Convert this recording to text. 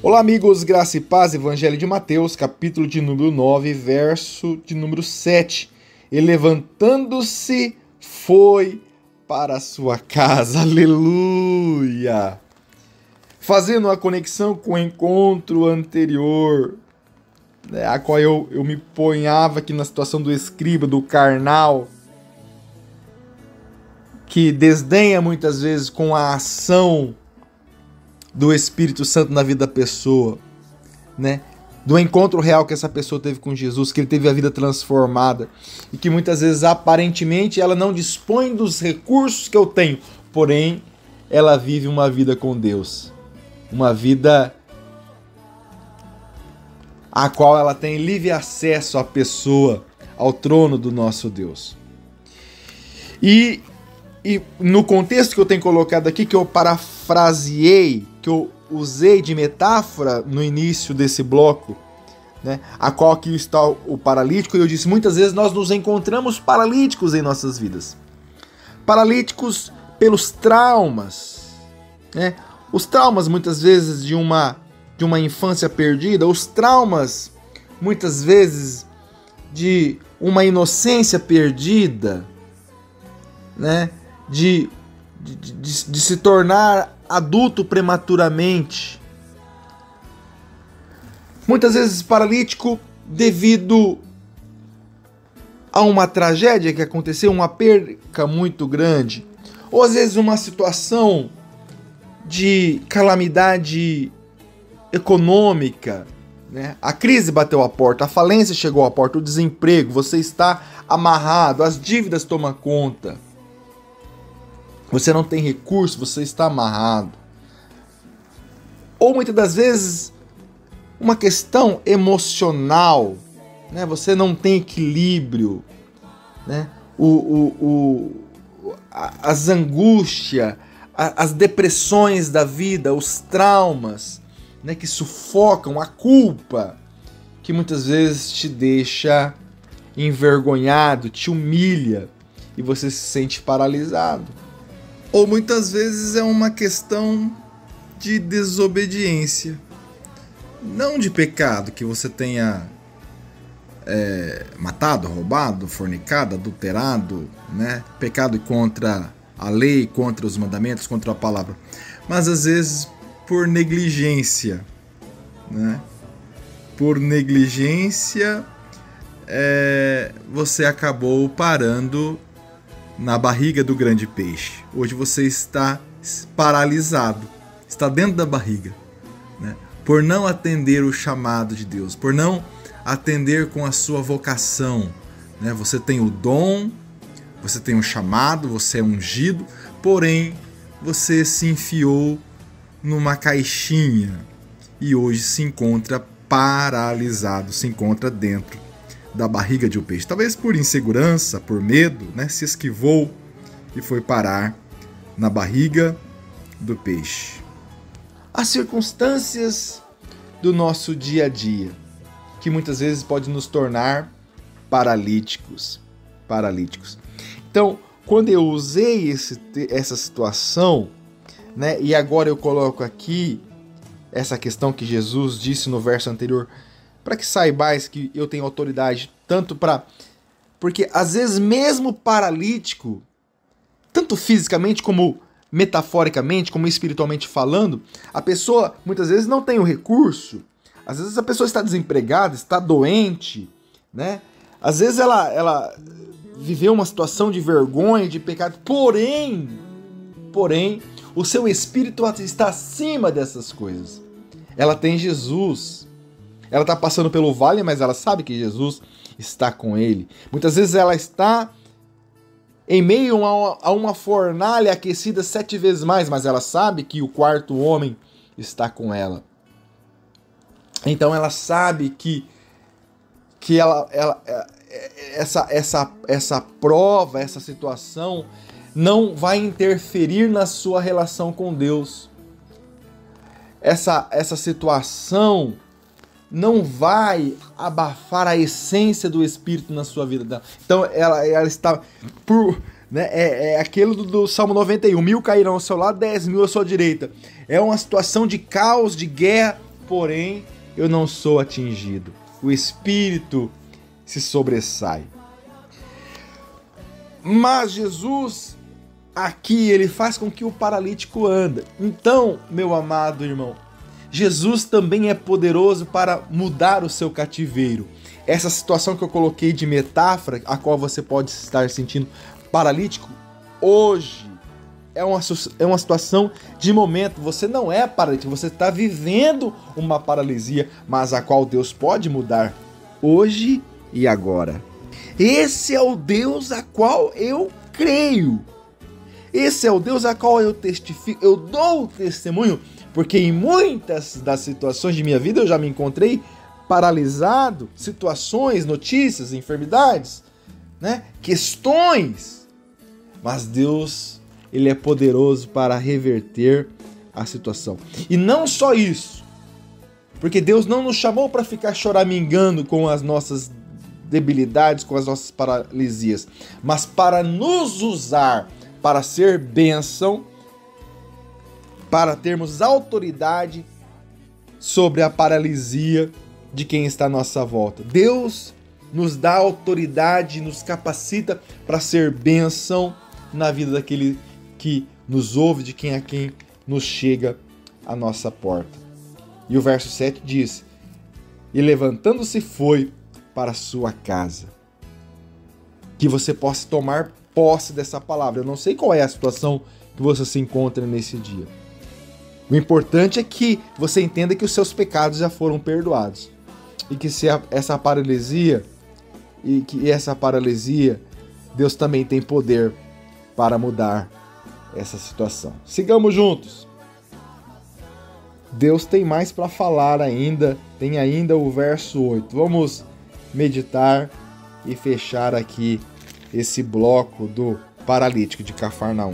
Olá amigos, graça e paz, Evangelho de Mateus, capítulo de número 9, verso de número 7. E levantando-se, foi para a sua casa, aleluia! Fazendo uma conexão com o encontro anterior, né, a qual eu me ponhava aqui na situação do escriba, do carnal, que desdenha muitas vezes com a ação do Espírito Santo na vida da pessoa, né? Do encontro real que essa pessoa teve com Jesus, que ele teve a vida transformada e que muitas vezes aparentemente ela não dispõe dos recursos que eu tenho, porém ela vive uma vida com Deus, uma vida a qual ela tem livre acesso à pessoa, ao trono do nosso Deus. E no contexto que eu tenho colocado aqui, que eu parafraseei, que eu usei de metáfora no início desse bloco, né, a qual aqui está o paralítico, e eu disse, muitas vezes nós nos encontramos paralíticos em nossas vidas. Paralíticos pelos traumas, né? Os traumas muitas vezes de uma infância perdida, os traumas muitas vezes de uma inocência perdida, né? De se tornar adulto prematuramente. Muitas vezes paralítico devido a uma tragédia que aconteceu, uma perca muito grande, ou às vezes uma situação de calamidade econômica, né? A crise bateu a porta, a falência chegou à porta, o desemprego, você está amarrado, as dívidas tomam conta. Você não tem recurso, você está amarrado. Ou muitas das vezes uma questão emocional, né? Você não tem equilíbrio, né? As angústias, as depressões da vida, os traumas, né? Que sufocam, a culpa que muitas vezes te deixa envergonhado, te humilha e você se sente paralisado. Ou muitas vezes é uma questão de desobediência, não de pecado, que você tenha matado, roubado, fornicado, adulterado, né? Pecado contra a lei, contra os mandamentos, contra a palavra, mas às vezes por negligência, né? Por negligência, você acabou parando na barriga do grande peixe. Hoje você está paralisado, está dentro da barriga, né? Por não atender o chamado de Deus, por não atender com a sua vocação, né? Você tem o dom, você tem o chamado, você é ungido, porém você se enfiou numa caixinha e hoje se encontra paralisado, se encontra dentro da barriga de um peixe. Talvez por insegurança, por medo, né? Se esquivou e foi parar na barriga do peixe. As circunstâncias do nosso dia a dia, que muitas vezes pode nos tornar paralíticos. Então, quando eu usei essa situação, né? E agora eu coloco aqui essa questão que Jesus disse no verso anterior, para que saibais que eu tenho autoridade tanto para... Porque às vezes mesmo paralítico, tanto fisicamente como metaforicamente, como espiritualmente falando, a pessoa muitas vezes não tem o recurso, às vezes a pessoa está desempregada, está doente, né? Às vezes ela viveu uma situação de vergonha, de pecado, porém, o seu espírito está acima dessas coisas. Ela tem Jesus. Ela está passando pelo vale, mas ela sabe que Jesus está com ele. Muitas vezes ela está em meio a uma fornalha aquecida 7 vezes mais, mas ela sabe que o quarto homem está com ela. Então ela sabe que essa prova, essa situação não vai interferir na sua relação com Deus. Essa situação não vai abafar a essência do Espírito na sua vida. Então ela está por... Né? É aquilo do Salmo 91, 1000 cairão ao seu lado, 10.000 à sua direita. É uma situação de caos, de guerra, porém eu não sou atingido. O Espírito se sobressai. Mas Jesus, aqui, ele faz com que o paralítico anda. Então, meu amado irmão, Jesus também é poderoso para mudar o seu cativeiro. Essa situação que eu coloquei de metáfora, a qual você pode estar sentindo paralítico, hoje é uma situação de momento. Você não é paralítico, você está vivendo uma paralisia, mas a qual Deus pode mudar hoje e agora. Esse é o Deus a qual eu creio. Esse é o Deus a qual eu testifico, eu dou testemunho, porque em muitas das situações de minha vida eu já me encontrei paralisado, situações, notícias, enfermidades, né? Questões. Mas Deus, ele é poderoso para reverter a situação. E não só isso, porque Deus não nos chamou para ficar choramingando com as nossas debilidades, com as nossas paralisias, mas para nos usar para ser bênção, para termos autoridade sobre a paralisia de quem está à nossa volta. Deus nos dá autoridade, nos capacita para ser bênção na vida daquele que nos ouve, de quem a quem nos chega à nossa porta. E o verso 7 diz: e levantando-se foi para a sua casa. Que você possa tomar posse dessa palavra. Eu não sei qual é a situação que você se encontra nesse dia. O importante é que você entenda que os seus pecados já foram perdoados. E que se essa paralisia, Deus também tem poder para mudar essa situação. Sigamos juntos. Deus tem mais para falar ainda, tem ainda o verso 8. Vamos meditar e fechar aqui esse bloco do paralítico de Cafarnaum.